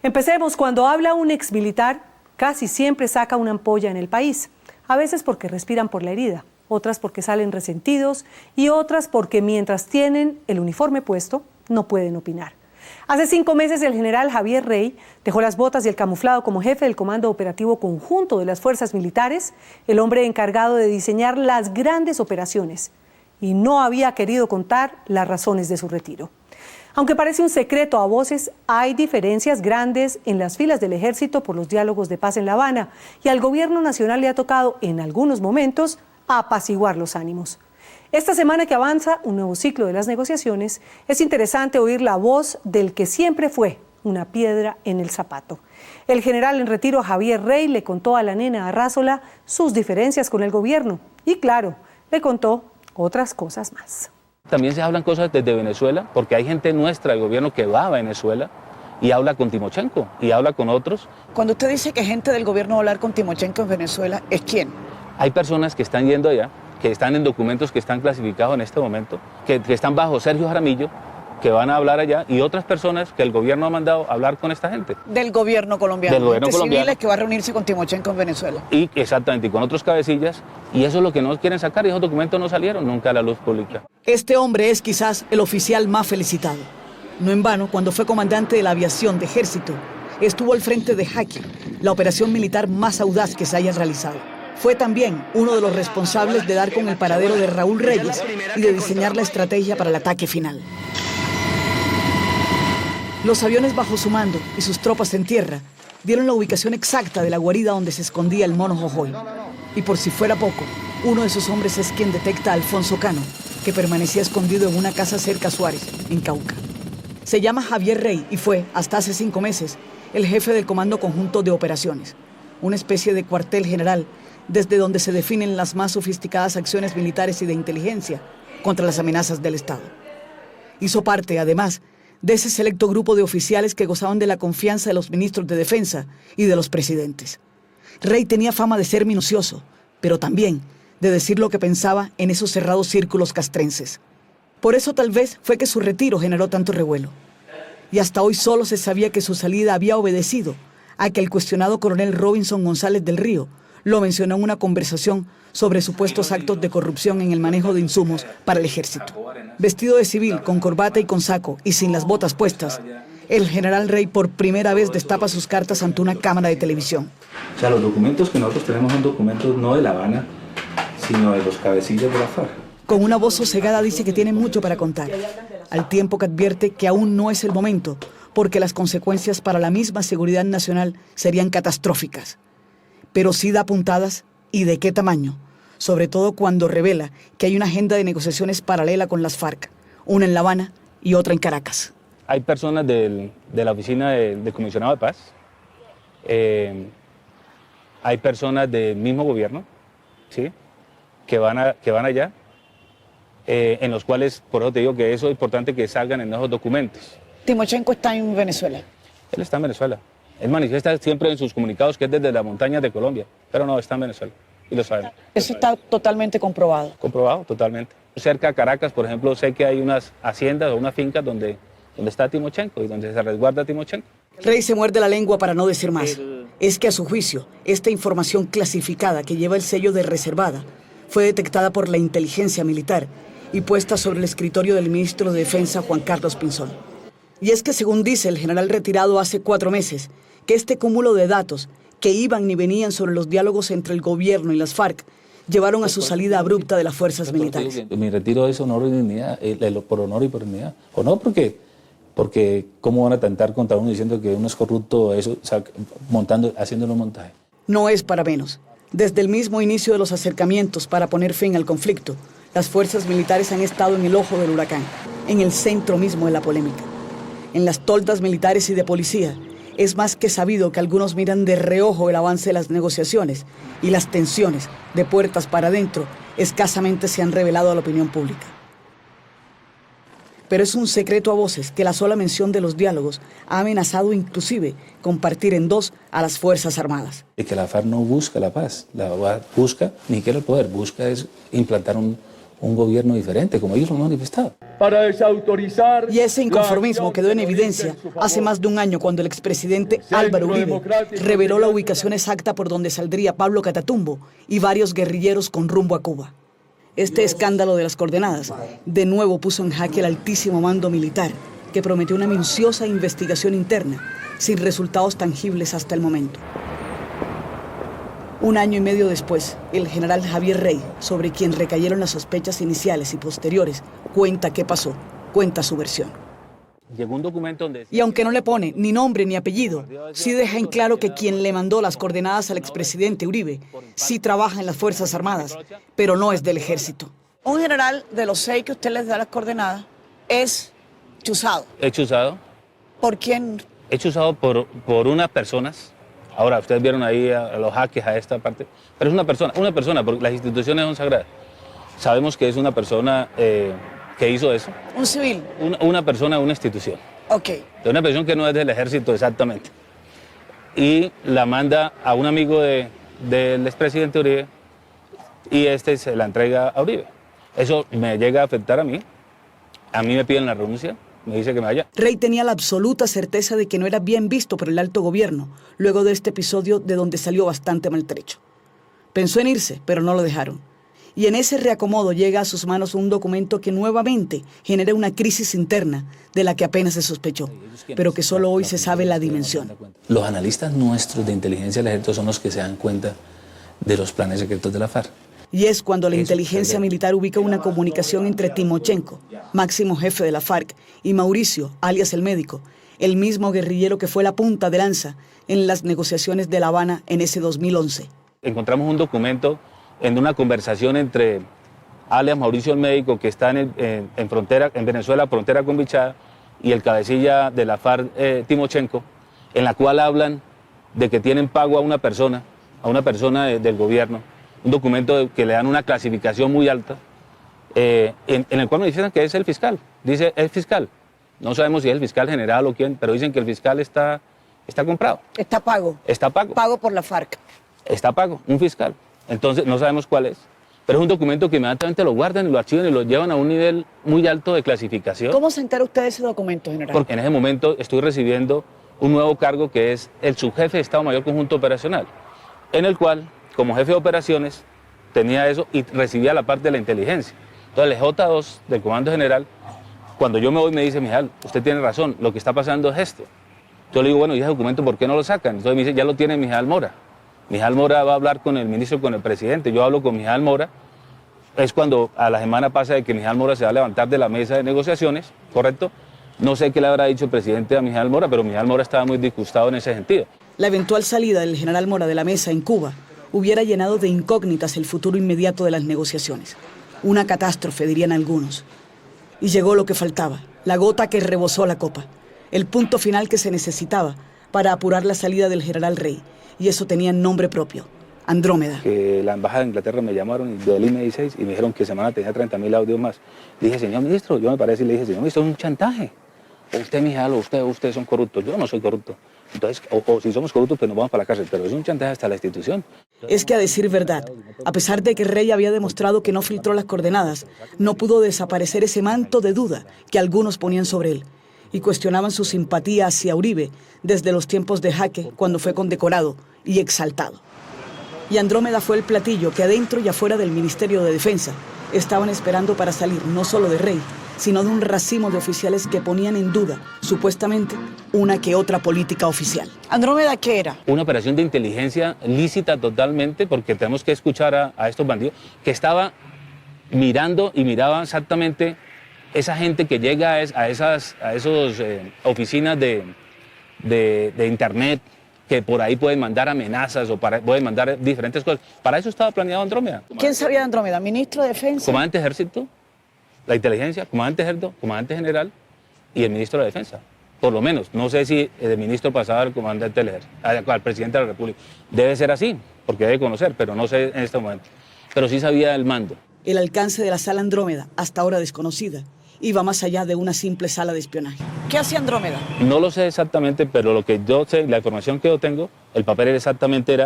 Empecemos. Cuando habla un exmilitar, casi siempre saca una ampolla en el país. A veces porque respiran por la herida, otras porque salen resentidos y otras porque mientras tienen el uniforme puesto, no pueden opinar. Hace 5 meses el general Javier Rey dejó las botas y el camuflado como jefe del Comando Operativo Conjunto de las Fuerzas Militares, el hombre encargado de diseñar las grandes operaciones, y no había querido contar las razones de su retiro. Aunque parece un secreto a voces, hay diferencias grandes en las filas del ejército por los diálogos de paz en La Habana, y al gobierno nacional le ha tocado, en algunos momentos, apaciguar los ánimos. Esta semana que avanza un nuevo ciclo de las negociaciones, es interesante oír la voz del que siempre fue una piedra en el zapato. El general en retiro Javier Rey le contó a la nena Arrázola sus diferencias con el gobierno y, claro, le contó otras cosas más. También se hablan cosas desde Venezuela, porque hay gente nuestra del gobierno que va a Venezuela y habla con Timochenko y habla con otros. Cuando usted dice que gente del gobierno va a hablar con Timochenko en Venezuela, ¿es quién? Hay personas que están yendo allá, que están en documentos que están clasificados en este momento, que están bajo Sergio Jaramillo, que van a hablar allá, y otras personas que el gobierno ha mandado a hablar con esta gente. Del gobierno colombiano. Del gobierno colombiano. Civiles que va a reunirse con Timochenko en Venezuela. Y exactamente, y con otros cabecillas, y eso es lo que no quieren sacar, y esos documentos no salieron nunca a la luz pública. Este hombre es quizás el oficial más felicitado. No en vano, cuando fue comandante de la aviación de ejército, estuvo al frente de Jaqui, la operación militar más audaz que se haya realizado. Fue también uno de los responsables de dar con el paradero de Raúl Reyes y de diseñar la estrategia para el ataque final. Los aviones bajo su mando y sus tropas en tierra dieron la ubicación exacta de la guarida donde se escondía el mono Jojoy. Y por si fuera poco, uno de esos hombres es quien detecta a Alfonso Cano, que permanecía escondido en una casa cerca a Suárez, en Cauca. Se llama Javier Rey y fue, hasta hace 5 meses, el jefe del Comando Conjunto de Operaciones, una especie de cuartel general desde donde se definen las más sofisticadas acciones militares y de inteligencia contra las amenazas del Estado. Hizo parte, además, de ese selecto grupo de oficiales que gozaban de la confianza de los ministros de Defensa y de los presidentes. Rey tenía fama de ser minucioso, pero también de decir lo que pensaba en esos cerrados círculos castrenses. Por eso tal vez fue que su retiro generó tanto revuelo. Y hasta hoy solo se sabía que su salida había obedecido a que el cuestionado coronel Robinson González del Río lo mencionó en una conversación sobre supuestos actos de corrupción en el manejo de insumos para el ejército. Vestido de civil, con corbata y con saco y sin las botas puestas, el general Rey por primera vez destapa sus cartas ante una cámara de televisión. O sea, los documentos que nosotros tenemos son documentos no de La Habana, sino de los cabecillas de la FARC. Con una voz sosegada dice que tiene mucho para contar, al tiempo que advierte que aún no es el momento, porque las consecuencias para la misma seguridad nacional serían catastróficas. Pero sí da puntadas, y de qué tamaño, sobre todo cuando revela que hay una agenda de negociaciones paralela con las FARC, una en La Habana y otra en Caracas. Hay personas de la oficina del comisionado de paz, hay personas del mismo gobierno, ¿sí? que van allá, en los cuales, por eso te digo que eso es importante que salgan en esos documentos. Timochenko está en Venezuela. Él está en Venezuela. Él manifiesta siempre en sus comunicados que es desde las montañas de Colombia, pero no, está en Venezuela, y lo sabemos. Eso está totalmente comprobado. Comprobado, totalmente. Cerca de Caracas, por ejemplo, sé que hay unas haciendas o unas fincas donde está Timochenko y donde se resguarda Timochenko. Rey se muerde la lengua para no decir más. Es que a su juicio, esta información clasificada que lleva el sello de reservada fue detectada por la inteligencia militar y puesta sobre el escritorio del ministro de Defensa, Juan Carlos Pinzón. Y es que según dice el general retirado hace 4 meses, que este cúmulo de datos que iban y venían sobre los diálogos entre el gobierno y las FARC llevaron a su salida abrupta de las fuerzas militares. Mi retiro es honor y dignidad, por honor y por dignidad. O no, porque ¿cómo van a atentar contra uno diciendo que uno es corrupto, eso, o sea, haciéndolo un montaje? No es para menos. Desde el mismo inicio de los acercamientos para poner fin al conflicto, las fuerzas militares han estado en el ojo del huracán, en el centro mismo de la polémica. En las toldas militares y de policía, es más que sabido que algunos miran de reojo el avance de las negociaciones y las tensiones, de puertas para adentro, escasamente se han revelado a la opinión pública. Pero es un secreto a voces que la sola mención de los diálogos ha amenazado inclusive con partir en 2 a las Fuerzas Armadas. Y que la FARC no busca la paz, busca ni quiere el poder, busca es implantar un gobierno diferente, como ellos lo han manifestado. para desautorizar. Y ese inconformismo quedó en evidencia hace más de un año cuando el expresidente Álvaro Uribe reveló la ubicación exacta por donde saldría Pablo Catatumbo y varios guerrilleros con rumbo a Cuba. Este escándalo de las coordenadas de nuevo puso en jaque el altísimo mando militar, que prometió una minuciosa investigación interna, sin resultados tangibles hasta el momento. Un año y medio después, el general Javier Rey, sobre quien recayeron las sospechas iniciales y posteriores, cuenta qué pasó, cuenta su versión. Llegó un documento donde... Y aunque no le pone ni nombre ni apellido, sí deja en claro que quien le mandó las coordenadas al expresidente Uribe sí trabaja en las Fuerzas Armadas, pero no es del Ejército. Un general de los 6 que usted les da las coordenadas es chuzado. ¿Es chuzado? ¿Por quién? Es chuzado por unas personas. Ahora, ustedes vieron ahí a los jaques a esta parte, pero es una persona, porque las instituciones son sagradas. Sabemos que es una persona que hizo eso. ¿Un civil? Una persona de una institución. Ok. De una persona que no es del ejército exactamente. Y la manda a un amigo del expresidente Uribe y este se la entrega a Uribe. Eso me llega a afectar a mí me piden la renuncia. Me dice que me vaya. Rey tenía la absoluta certeza de que no era bien visto por el alto gobierno, luego de este episodio de donde salió bastante maltrecho. Pensó en irse, pero no lo dejaron. Y en ese reacomodo llega a sus manos un documento que nuevamente genera una crisis interna de la que apenas se sospechó, pero que solo hoy se sabe la dimensión. Los analistas nuestros de inteligencia del ejército son los que se dan cuenta de los planes secretos de la FARC. Y es cuando la inteligencia militar ubica una comunicación entre Timochenko, máximo jefe de la FARC, y Mauricio, alias el médico, el mismo guerrillero que fue la punta de lanza en las negociaciones de La Habana en ese 2011. Encontramos un documento en una conversación entre alias Mauricio el médico, que está en Venezuela, frontera con Bichada, y el cabecilla de la FARC, Timochenko, en la cual hablan de que tienen pago a una persona del gobierno, un documento que le dan una clasificación muy alta, en el cual me dicen que es el fiscal. Dice, es fiscal. No sabemos si es el fiscal general o quién, pero dicen que el fiscal está comprado. Está pago. Está pago. Pago por la FARC. Está pago, un fiscal. Entonces no sabemos cuál es. Pero es un documento que inmediatamente lo guardan y lo archivan y lo llevan a un nivel muy alto de clasificación. ¿Cómo se entera usted de ese documento, general? Porque en ese momento estoy recibiendo un nuevo cargo que es el subjefe de Estado Mayor Conjunto Operacional, en el cual, como jefe de operaciones, tenía eso y recibía la parte de la inteligencia. Entonces el J2 del Comando General, cuando yo me voy, me dice, Mijal, usted tiene razón, lo que está pasando es esto. Yo le digo, bueno, ¿y ese documento por qué no lo sacan? Entonces me dice, ya lo tiene Mijal Mora. Mijal Mora va a hablar con el ministro, con el presidente. Yo hablo con Mijal Mora. Es cuando a la semana pasa de que Mijal Mora se va a levantar de la mesa de negociaciones, ¿correcto? No sé qué le habrá dicho el presidente a Mijal Mora, pero Mijal Mora estaba muy disgustado en ese sentido. La eventual salida del general Mora de la mesa en Cuba hubiera llenado de incógnitas el futuro inmediato de las negociaciones. Una catástrofe, dirían algunos. Y llegó lo que faltaba, la gota que rebosó la copa, el punto final que se necesitaba para apurar la salida del general Rey. Y eso tenía nombre propio, Andrómeda. Que la embajada de Inglaterra me llamaron del I-16 y me dijeron que semana tenía 30.000 audios más. Le dije, señor ministro, yo me parece y le dije, señor ministro, es un chantaje. O usted, Mijal, o ustedes son corruptos. Yo no soy corrupto. Entonces, o si somos corruptos, pues nos vamos para la cárcel. Pero es un chantaje hasta la institución. Es que a decir verdad, a pesar de que Rey había demostrado que no filtró las coordenadas, no pudo desaparecer ese manto de duda que algunos ponían sobre él y cuestionaban su simpatía hacia Uribe desde los tiempos de Jaque, cuando fue condecorado y exaltado. Y Andrómeda fue el platillo que adentro y afuera del Ministerio de Defensa estaban esperando para salir no solo de Rey, sino de un racimo de oficiales que ponían en duda, supuestamente, una que otra política oficial. ¿Andrómeda qué era? Una operación de inteligencia lícita totalmente, porque tenemos que escuchar a estos bandidos, que estaba mirando y miraba exactamente esa gente que llega a esas oficinas de internet, que por ahí pueden mandar amenazas o pueden mandar diferentes cosas. Para eso estaba planeado Andrómeda. ¿Quién sabía de Andrómeda? ¿Ministro de Defensa? Comandante de Ejército, la inteligencia, comandante de Ejército, comandante general y el ministro de Defensa. Por lo menos, no sé si el ministro pasaba al comandante del Ejército, al presidente de la República. Debe ser así, porque debe conocer, pero no sé en este momento. Pero sí sabía el mando. El alcance de la sala Andrómeda, hasta ahora desconocida, iba más allá de una simple sala de espionaje. ¿Qué hacía Andrómeda? No lo sé exactamente, pero lo que yo sé, la información que yo tengo, el papel exactamente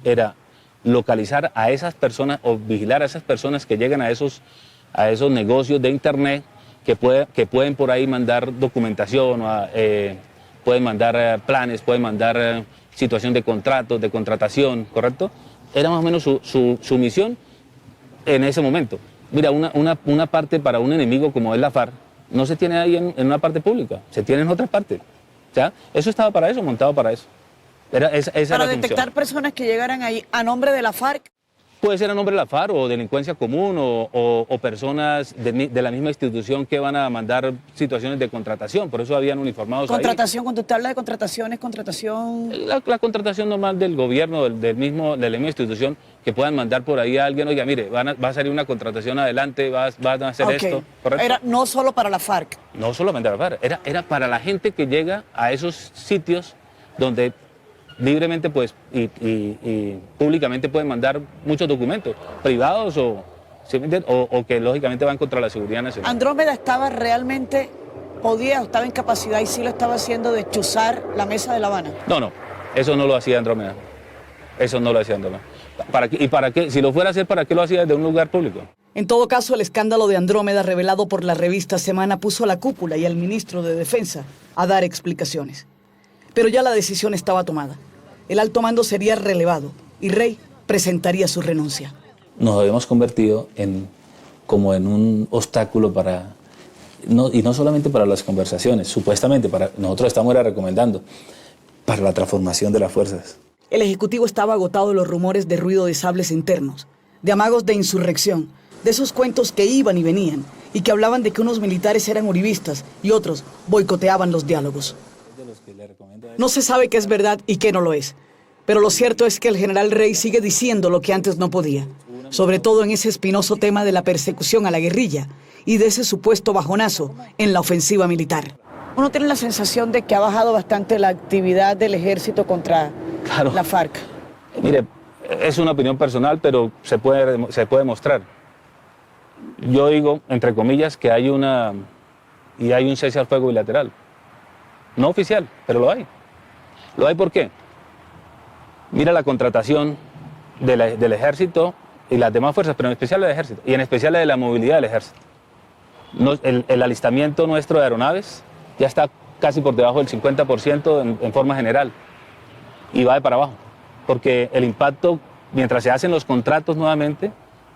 era localizar a esas personas o vigilar a esas personas que llegan a esos negocios de internet que pueden por ahí mandar documentación, pueden mandar planes, pueden mandar situación de contratos, de contratación, ¿correcto? Era más o menos su misión en ese momento. Mira, una parte para un enemigo como es la FARC no se tiene ahí en una parte pública, se tiene en otra parte. O sea, eso estaba para eso, montado para eso. Esa para era la detectar función. personas que llegaran ahí a nombre de la FARC. Puede ser a nombre de la FARC o delincuencia común o personas de la misma institución que van a mandar situaciones de contratación, por eso habían uniformados Contratación, cuando usted habla de contrataciones, contratación... ahí. La contratación normal del gobierno, de la misma institución, que puedan mandar por ahí a alguien, oiga, mire, va a salir una contratación adelante, van a hacer esto, ¿correcto? Era no solo para la FARC. No solamente la FARC, era para la gente que llega a esos sitios donde libremente pues, y públicamente pueden mandar muchos documentos, privados o que lógicamente van contra la seguridad nacional. Andrómeda estaba realmente, estaba en capacidad y sí lo estaba haciendo de chuzar la mesa de La Habana. No, eso no lo hacía Andrómeda. Eso no lo hacía Andrómeda. ¿Para qué? Si lo fuera a hacer, ¿para qué lo hacía desde un lugar público? En todo caso, el escándalo de Andrómeda revelado por la revista Semana puso a la cúpula y al ministro de Defensa a dar explicaciones. Pero ya la decisión estaba tomada. El alto mando sería relevado y Rey presentaría su renuncia. Nos habíamos convertido como en un obstáculo y no solamente para las conversaciones, supuestamente nosotros estamos recomendando para la transformación de las fuerzas. El Ejecutivo estaba agotado de los rumores de ruido de sables internos, de amagos de insurrección, de esos cuentos que iban y venían y que hablaban de que unos militares eran uribistas y otros boicoteaban los diálogos. No se sabe qué es verdad y qué no lo es, pero lo cierto es que el general Rey sigue diciendo lo que antes no podía, sobre todo en ese espinoso tema de la persecución a la guerrilla y de ese supuesto bajonazo en la ofensiva militar. Uno tiene la sensación de que ha bajado bastante la actividad del ejército contra la FARC. Mire, es una opinión personal, pero se puede mostrar. Yo digo, entre comillas, que hay un cese al fuego bilateral. No oficial, pero lo hay. ¿Lo hay por qué? Mira la contratación del ejército y las demás fuerzas, pero en especial el ejército, y en especial la de la movilidad del ejército. El alistamiento nuestro de aeronaves ya está casi por debajo del 50% en forma general, y va de para abajo, porque el impacto, mientras se hacen los contratos nuevamente,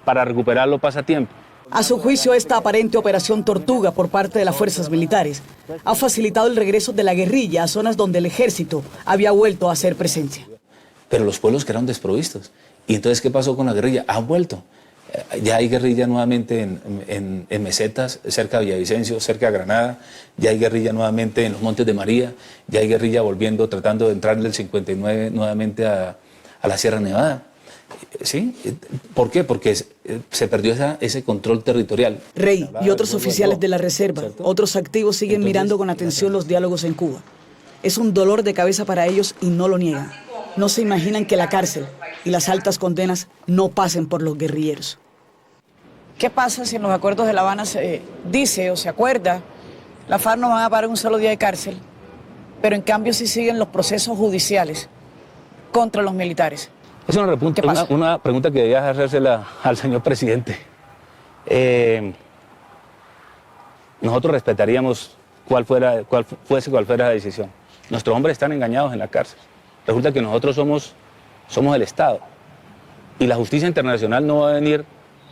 para recuperarlo pasa tiempo. A su juicio, esta aparente operación Tortuga por parte de las fuerzas militares ha facilitado el regreso de la guerrilla a zonas donde el ejército había vuelto a hacer presencia. Pero los pueblos quedaron desprovistos. ¿Y entonces qué pasó con la guerrilla? Han vuelto. Ya hay guerrilla nuevamente en mesetas, cerca de Villavicencio, cerca de Granada. Ya hay guerrilla nuevamente en los Montes de María. Ya hay guerrilla tratando de entrar del 59 nuevamente a la Sierra Nevada. ¿Sí? ¿Por qué? Porque se perdió ese control territorial. Rey y otros oficiales de la reserva, otros activos siguen mirando con atención los diálogos en Cuba. Es un dolor de cabeza para ellos y no lo niegan. No se imaginan que la cárcel y las altas condenas no pasen por los guerrilleros. ¿Qué pasa si en los acuerdos de La Habana se dice o se acuerda la FARC no van a parar un solo día de cárcel, pero en cambio sí siguen los procesos judiciales contra los militares? Es una pregunta que debía hacérsela al señor presidente. Nosotros respetaríamos cuál fuera la decisión. Nuestros hombres están engañados en la cárcel. Resulta que nosotros somos el Estado. Y la justicia internacional no va a venir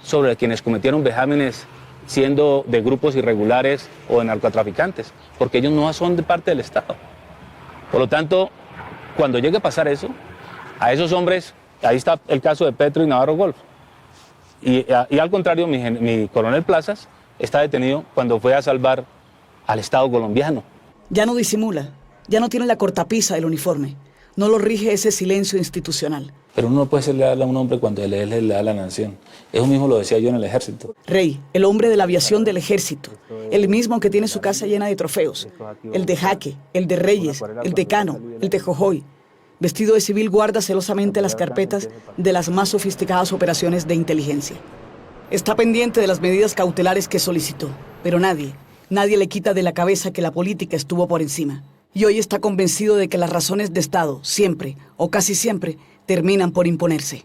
sobre quienes cometieron vejámenes siendo de grupos irregulares o de narcotraficantes, porque ellos no son de parte del Estado. Por lo tanto, cuando llegue a pasar eso, a esos hombres, ahí está el caso de Petro y Navarro Golf. Y al contrario, mi coronel Plazas está detenido cuando fue a salvar al Estado colombiano. Ya no disimula, ya no tiene la cortapisa del uniforme. No lo rige ese silencio institucional. Pero uno no puede ser leal a un hombre cuando él es leal a la nación. Eso mismo lo decía yo en el ejército. Rey, el hombre de la aviación del ejército, el mismo que tiene su casa llena de trofeos, el de Jaque, el de Reyes, el de Cano, el de Jojoy. Vestido de civil, guarda celosamente las carpetas de las más sofisticadas operaciones de inteligencia. Está pendiente de las medidas cautelares que solicitó, pero nadie le quita de la cabeza que la política estuvo por encima. Y hoy está convencido de que las razones de Estado siempre, o casi siempre, terminan por imponerse.